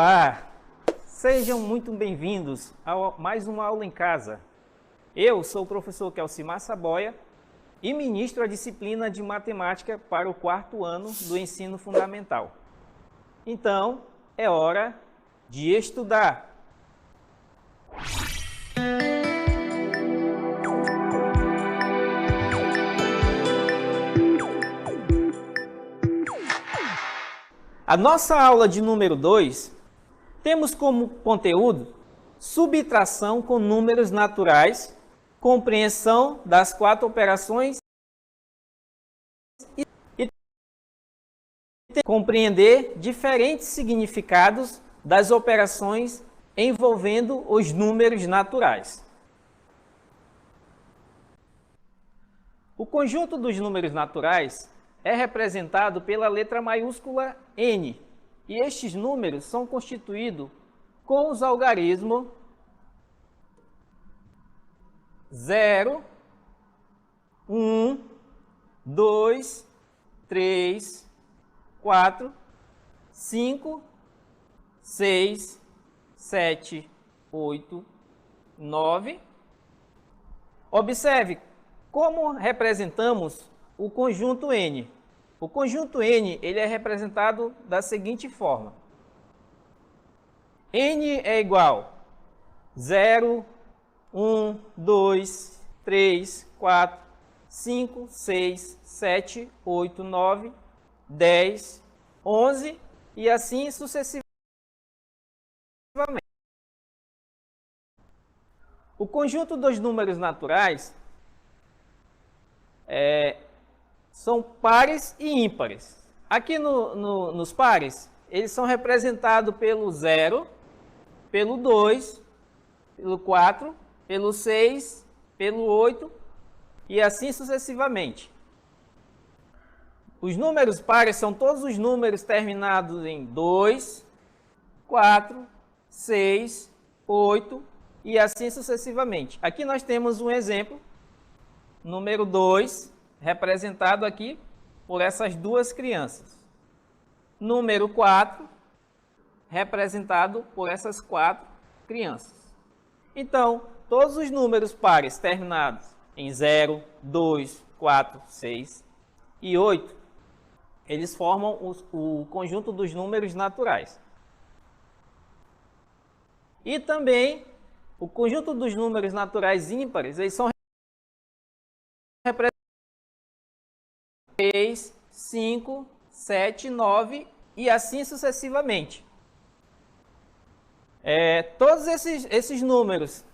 Olá, sejam muito bem-vindos a mais uma aula em casa. Eu sou o professor Kelcimar Saboia e ministro a disciplina de matemática para o 4º ano do ensino fundamental. Então, é hora de estudar. A nossa aula de número 2, temos como conteúdo subtração com números naturais, compreensão das 4 operações e compreender diferentes significados das operações envolvendo os números naturais. O conjunto dos números naturais é representado pela letra maiúscula N, e estes números são constituídos com os algarismos 0, 1, 2, 3, 4, 5, 6, 7, 8, 9. Observe como representamos o conjunto N. O conjunto N ele é representado da seguinte forma. N é igual 0, 1, 2, 3, 4, 5, 6, 7, 8, 9, 10, 11 e assim sucessivamente. O conjunto dos números naturais são pares e ímpares. Aqui nos pares, eles são representados pelo 0, pelo 2, pelo 4, pelo 6, pelo 8 e assim sucessivamente. Os números pares são todos os números terminados em 2, 4, 6, 8 e assim sucessivamente. Aqui nós temos um exemplo, número 2, representado aqui por essas duas crianças. Número 4, representado por essas 4 crianças. Então, todos os números pares terminados em 0, 2, 4, 6 e 8, eles formam o conjunto dos números naturais. E também, o conjunto dos números naturais ímpares, eles são representados 3, 5, 7, 9 e assim sucessivamente. Todos esses números,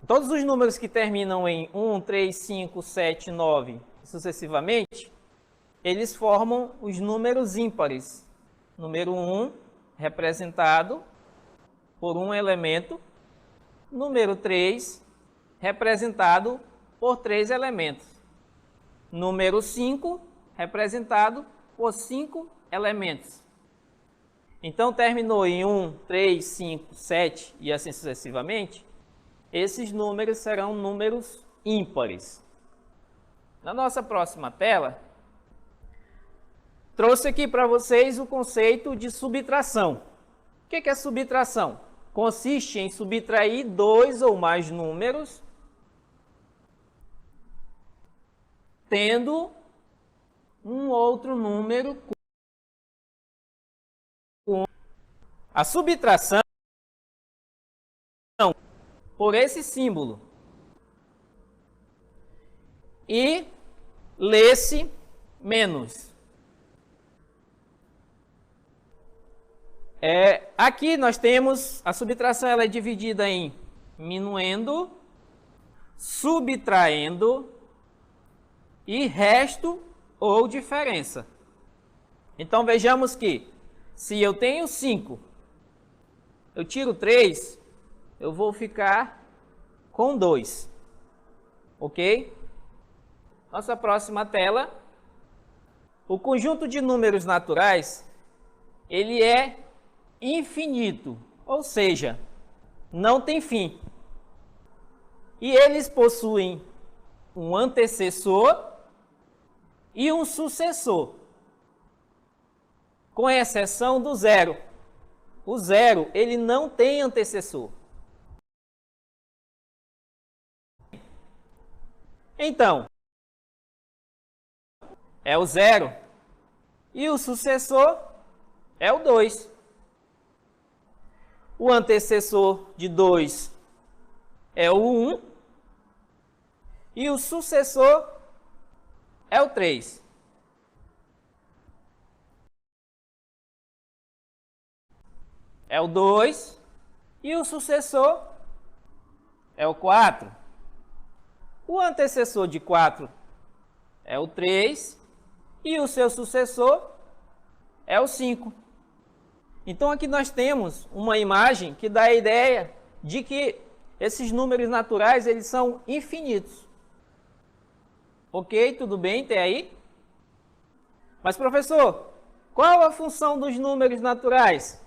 todos os números que terminam em 1, 3, 5, 7, 9 sucessivamente, eles formam os números ímpares. Número 1, representado por um elemento. Número 3, representado por 3 elementos. Número 5, representado por 5 elementos. Então, terminou em 1, 3, 5, 7 e assim sucessivamente. Esses números serão números ímpares. Na nossa próxima tela, trouxe aqui para vocês o conceito de subtração. O que é subtração? Consiste em subtrair 2 ou mais números tendo um outro número. A subtração por esse símbolo e lê-se menos. Aqui nós temos a subtração, ela é dividida em minuendo, subtraindo e resto ou diferença. Então, vejamos que se eu tenho 5, eu tiro 3, eu vou ficar com 2. Ok? Nossa próxima tela. O conjunto de números naturais, ele é infinito, ou seja, não tem fim. E eles possuem um antecessor e um sucessor, com exceção do zero. o 0, ele não tem antecessor. Então, é o 0 e o sucessor é o 2. O antecessor de 2 é o 1 e o sucessor é o 3. É o 2 e o sucessor é o 4. O antecessor de 4 é o 3 e o seu sucessor é o 5. Então aqui nós temos uma imagem que dá a ideia de que esses números naturais eles são infinitos. Ok? Tudo bem até aí? Mas professor, qual a função dos números naturais?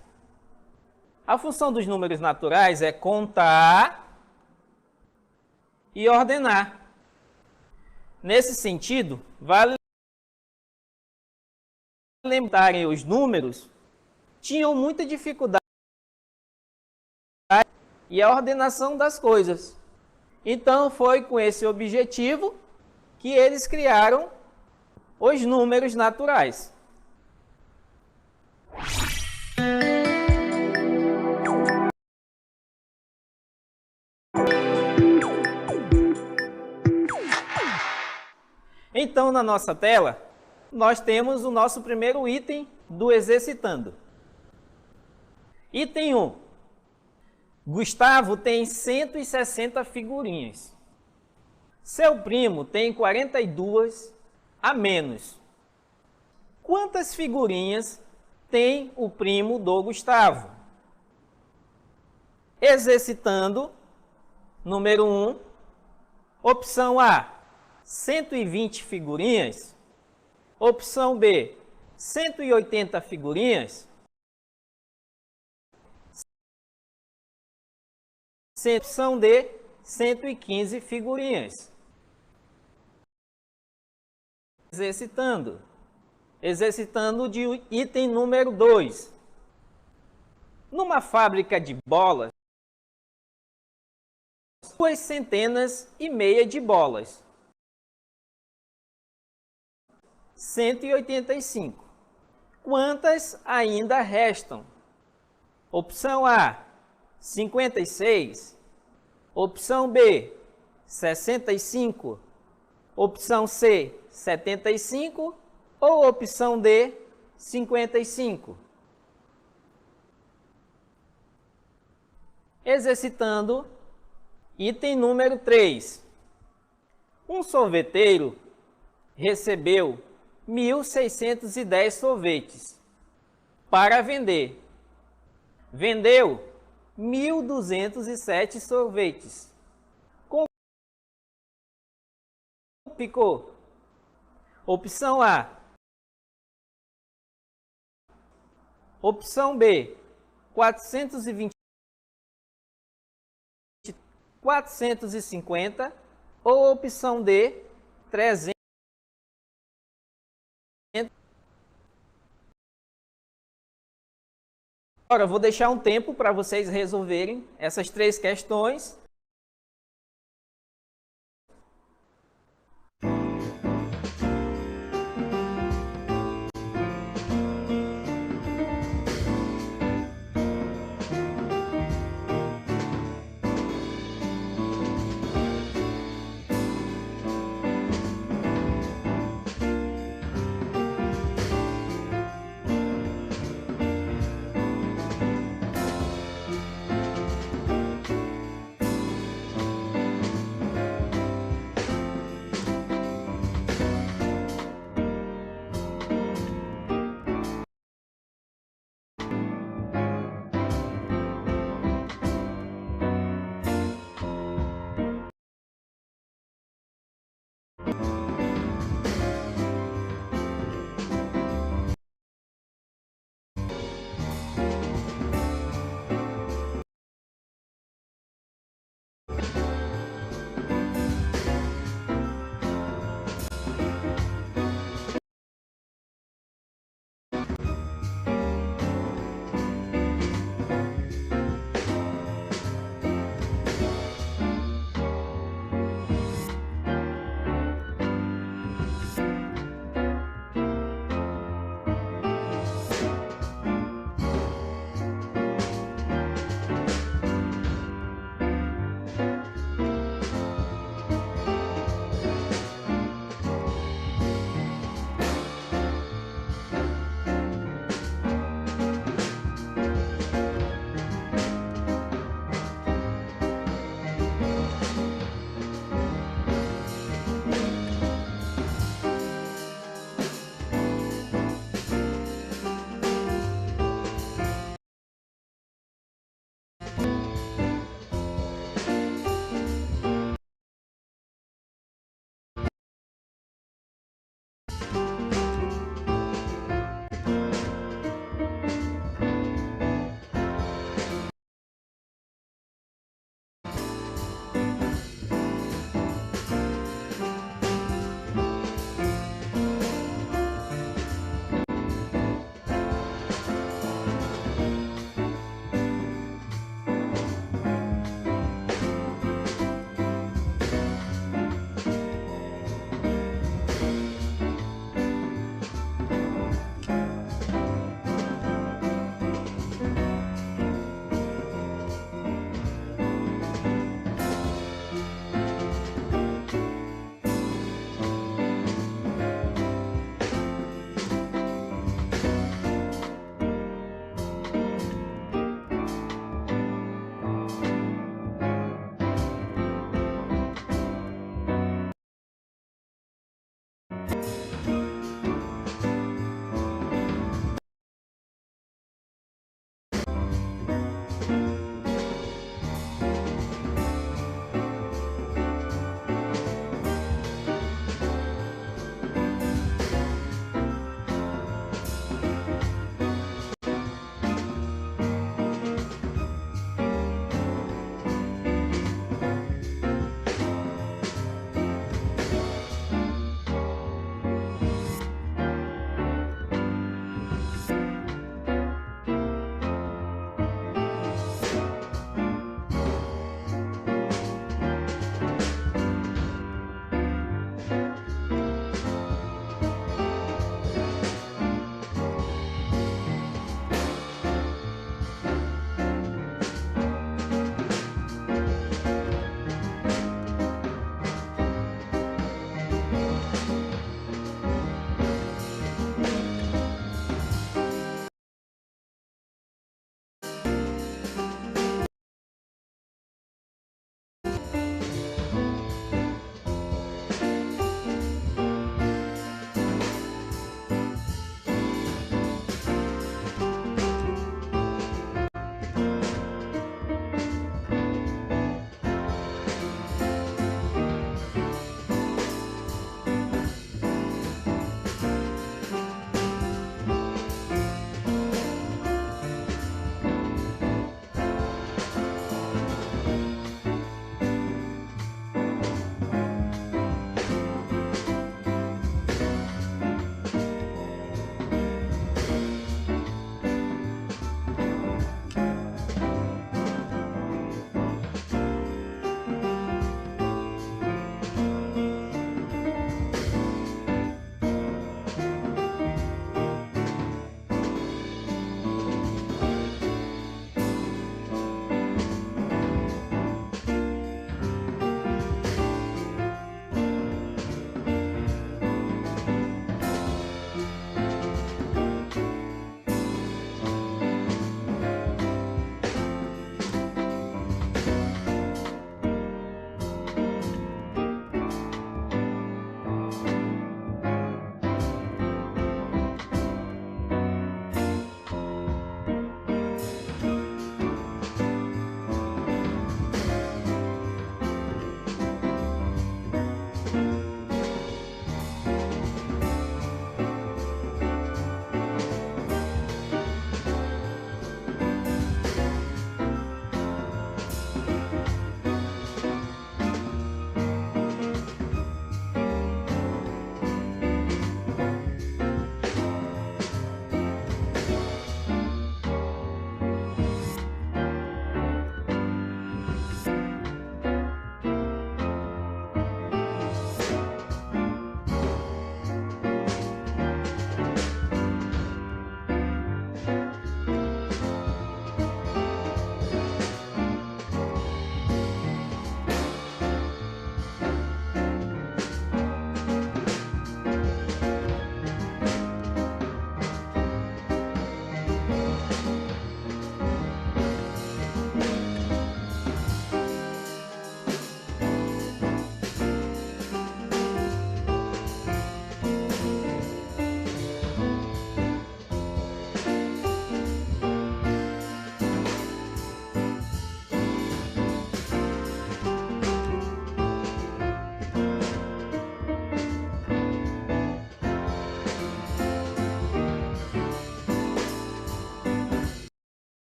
A função dos números naturais é contar e ordenar. Nesse sentido, vale lembrar que os números tinham muita dificuldade e a ordenação das coisas. Então foi com esse objetivo que eles criaram os números naturais. Então, na nossa tela, nós temos o nosso primeiro item do Exercitando. Item 1. Gustavo tem 160 figurinhas. Seu primo tem 42 a menos. Quantas figurinhas tem o primo do Gustavo? Exercitando, número 1. Opção A, 120 figurinhas. Opção B, 180 figurinhas. Opção D, 115 figurinhas. Exercitando. Exercitando de item número 2. Numa fábrica de bolas, 2 centenas e meia de bolas. 185. Quantas ainda restam? Opção A, 56. Opção B, 65. Opção C, 75. Ou opção D, 55. Exercitando, item número 3. Um sorveteiro recebeu 1.610 sorvetes para vender. Vendeu 1.207 sorvetes. Como ficou? Opção A. Opção B, 420, 450. Ou opção D, 300. Agora, eu vou deixar um tempo para vocês resolverem essas 3 questões.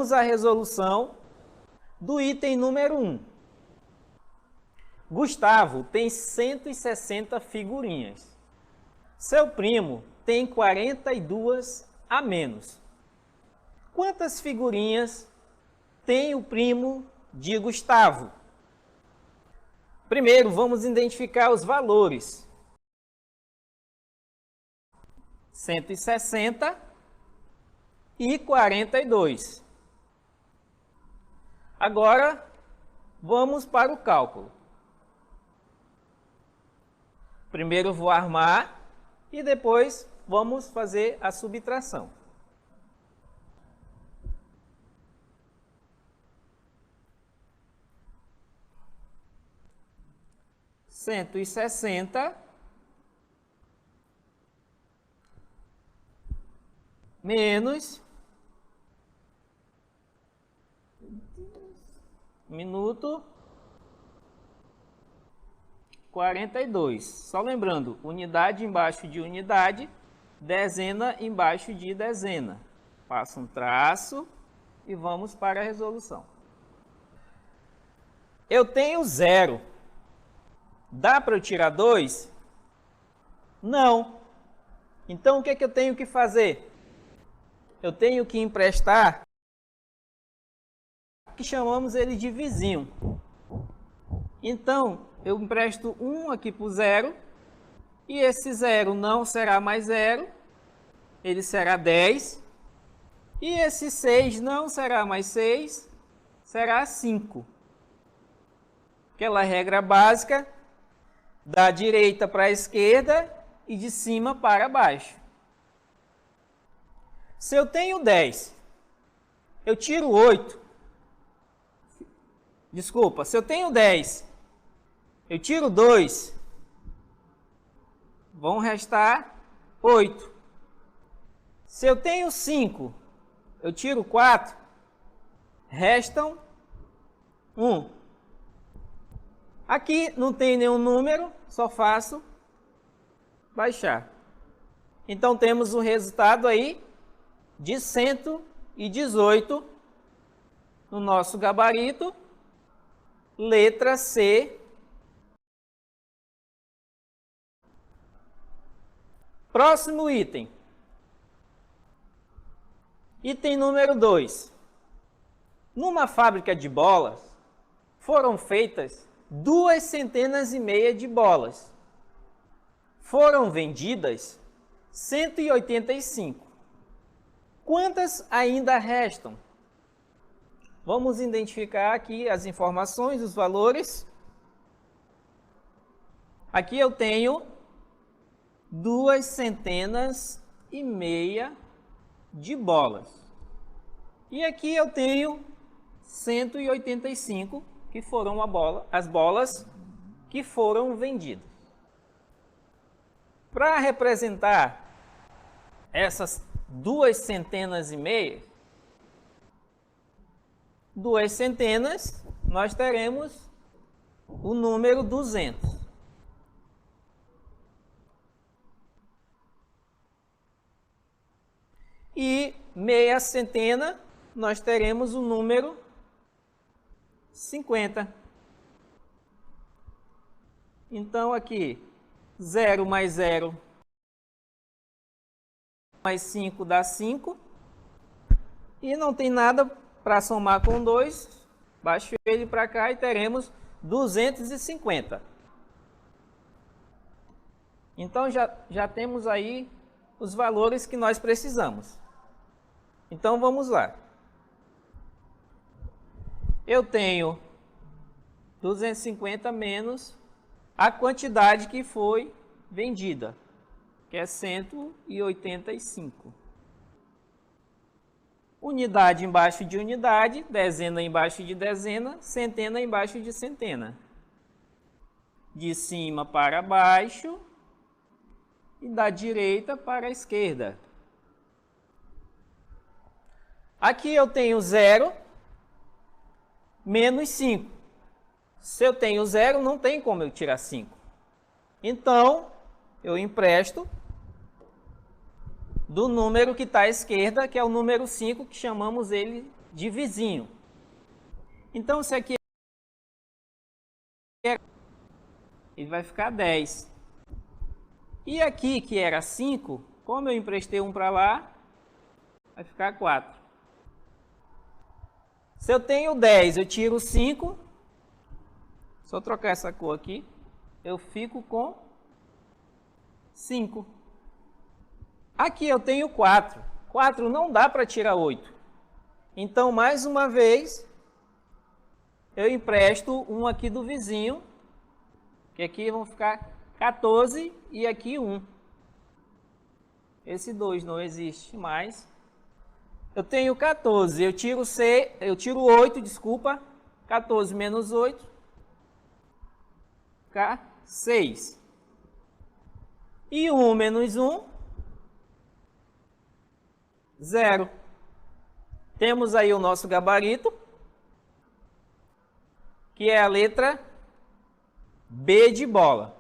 Vamos à resolução do item número 1. Gustavo tem 160 figurinhas. Seu primo tem 42 a menos. Quantas figurinhas tem o primo de Gustavo? Primeiro, vamos identificar os valores. 160 e 42. Agora, vamos para o cálculo. Primeiro vou armar e depois vamos fazer a subtração. Cento e 60 menos minuto 42. Só lembrando, unidade embaixo de unidade, dezena embaixo de dezena. Faço um traço e vamos para a resolução. Eu tenho 0. Dá para eu tirar 2? Não. Então, o que é que eu tenho que fazer? Eu tenho que emprestar, que chamamos ele de vizinho. Então, eu empresto 1 aqui para o 0, e esse 0 não será mais 0, ele será 10, e esse 6 não será mais 6, será 5. Aquela regra básica, da direita para a esquerda e de cima para baixo. Se eu tenho 10, eu tiro 8. Desculpa, se eu tenho 10, eu tiro 2, vão restar 8. Se eu tenho 5, eu tiro 4, restam 1. Aqui não tem nenhum número, só faço baixar. Então temos o resultado aí de 118 no nosso gabarito, letra C. Próximo item. Item número 2. Numa fábrica de bolas, foram feitas 250 de bolas. Foram vendidas 185. Quantas ainda restam? Vamos identificar aqui as informações, os valores. Aqui eu tenho 250 de bolas. E aqui eu tenho 185, que foram as bolas que foram vendidas. Para representar essas 250, 200, nós teremos o número 200. E meia centena, nós teremos o número 50. Então, aqui, 0 mais 0 mais 5 dá 5. E não tem nada para somar com 2. Baixo ele para cá e teremos 250. Então, já temos aí os valores que nós precisamos. Então, vamos lá. Eu tenho 250 menos a quantidade que foi vendida, que é 185. Unidade embaixo de unidade, dezena embaixo de dezena, centena embaixo de centena. De cima para baixo e da direita para a esquerda. Aqui eu tenho 0 menos 5. Se eu tenho 0, não tem como eu tirar 5. Então, eu empresto do número que está à esquerda, que é o número 5, que chamamos ele de vizinho. Então, se aqui ele vai ficar 10. E aqui, que era 5, como eu emprestei um para lá, vai ficar 4. Se eu tenho 10, eu tiro 5. Só trocar essa cor aqui. Eu fico com 5. Aqui eu tenho 4. 4 não dá para tirar 8. Então, mais uma vez, eu empresto um aqui do vizinho, que aqui vão ficar 14 e aqui 1. Esse 2 não existe mais. Eu tenho 14, eu tiro 8, desculpa. 14 menos 8, fica 6. E 1 menos 1, 0. Temos aí o nosso gabarito, que é a letra B de bola.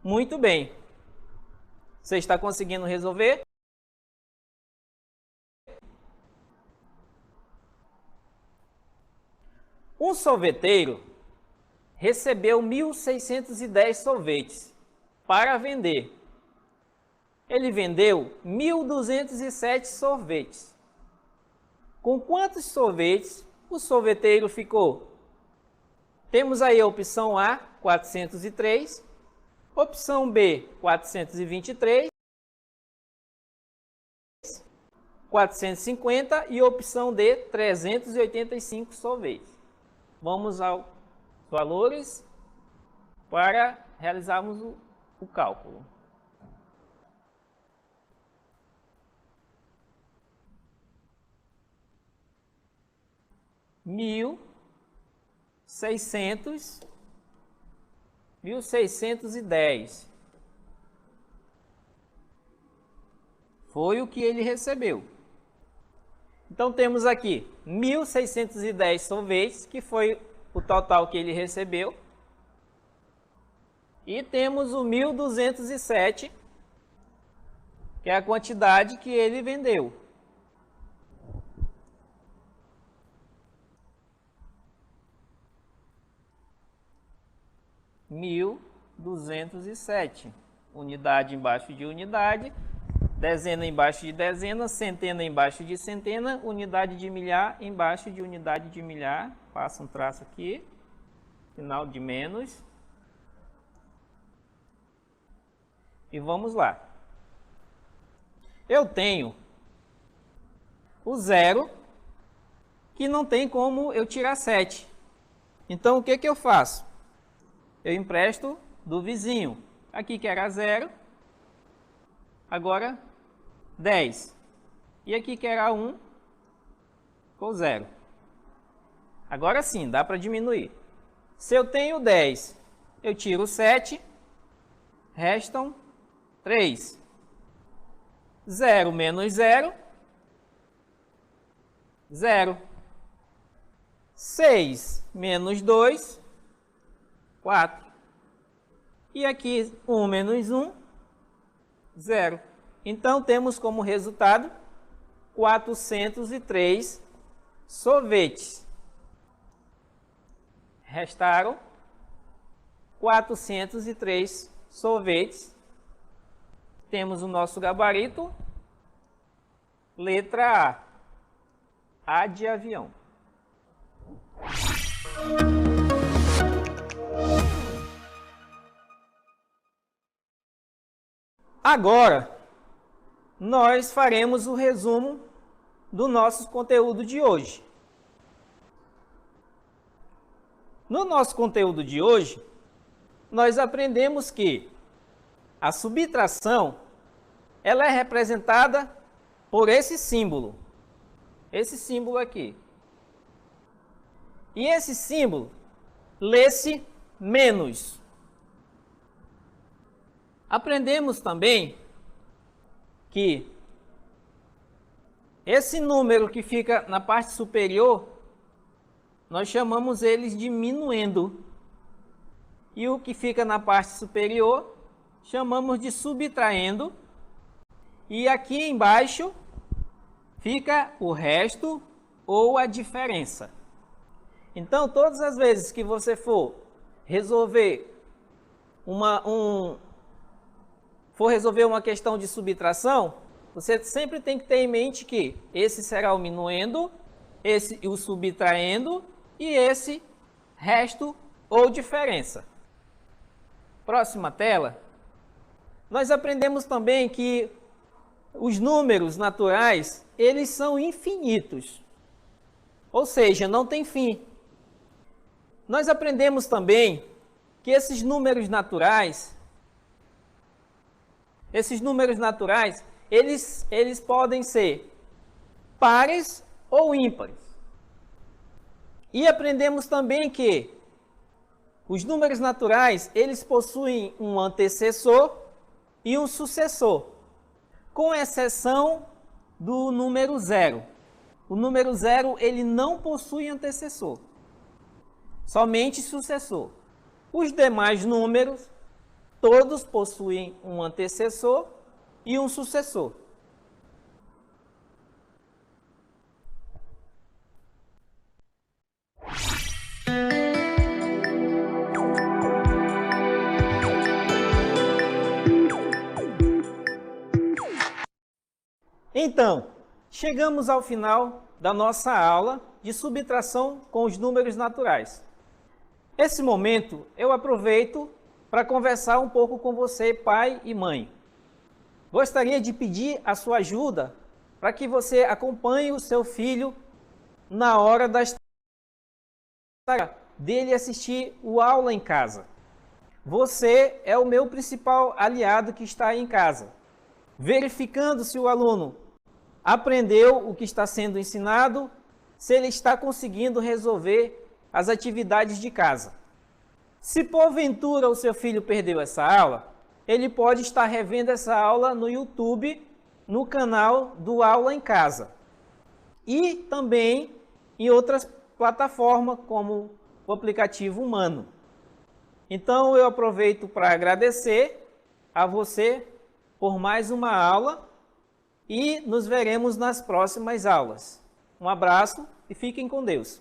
Muito bem. Você está conseguindo resolver? Um sorveteiro recebeu 1.610 sorvetes para vender. Ele vendeu 1.207 sorvetes. Com quantos sorvetes o sorveteiro ficou? Temos aí a opção A, 403, opção B, 423, 450 e opção D, 385 sorvetes. Vamos aos valores para realizarmos o cálculo. Mil seiscentos e 10 foi o que ele recebeu. Então temos aqui 1.610 sorvetes, que foi o total que ele recebeu. E temos o 1.207, que é a quantidade que ele vendeu. (1.207) unidade embaixo de unidade, dezena embaixo de dezena, centena embaixo de centena, unidade de milhar embaixo de unidade de milhar. Passa um traço aqui, sinal de menos. E vamos lá. Eu tenho o 0, que não tem como eu tirar 7. Então, o que que eu faço? Eu empresto do vizinho. Aqui que era 0, agora 10. E aqui que era 1, ficou 0. Agora sim, dá para diminuir. Se eu tenho 10, eu tiro 7, restam 3. 0 menos 0, 0. 6 menos 2, 4. E aqui 1 menos 1, 0. Então temos como resultado 403 sorvetes. Restaram 403 sorvetes. Temos o nosso gabarito, letra A, A de avião. Agora, nós faremos o resumo do nosso conteúdo de hoje. No nosso conteúdo de hoje, nós aprendemos que a subtração, ela é representada por esse símbolo aqui. E esse símbolo lê-se menos. Aprendemos também que esse número que fica na parte superior, nós chamamos eles de diminuendo. E o que fica na parte superior, chamamos de subtraindo. E aqui embaixo fica o resto ou a diferença. Então, todas as vezes que você for resolver uma questão de subtração, você sempre tem que ter em mente que esse será o minuendo, esse o subtraindo e esse resto ou diferença. Próxima tela. Nós aprendemos também que os números naturais, eles são infinitos. Ou seja, não tem fim. Nós aprendemos também que esses números naturais, eles podem ser pares ou ímpares. E aprendemos também que os números naturais, eles possuem um antecessor e um sucessor, com exceção do número zero. O número zero, ele não possui antecessor, somente sucessor. Os demais números, todos possuem um antecessor e um sucessor. Então, chegamos ao final da nossa aula de subtração com os números naturais. Esse momento eu aproveito para conversar um pouco com você, pai e mãe. Gostaria de pedir a sua ajuda para que você acompanhe o seu filho na hora dele assistir o aula em casa. Você é o meu principal aliado que está aí em casa, verificando se o aluno aprendeu o que está sendo ensinado, se ele está conseguindo resolver as atividades de casa. Se porventura o seu filho perdeu essa aula, ele pode estar revendo essa aula no YouTube, no canal do Aula em Casa. E também em outras plataformas, como o aplicativo Humano. Então eu aproveito para agradecer a você por mais uma aula e nos veremos nas próximas aulas. Um abraço e fiquem com Deus.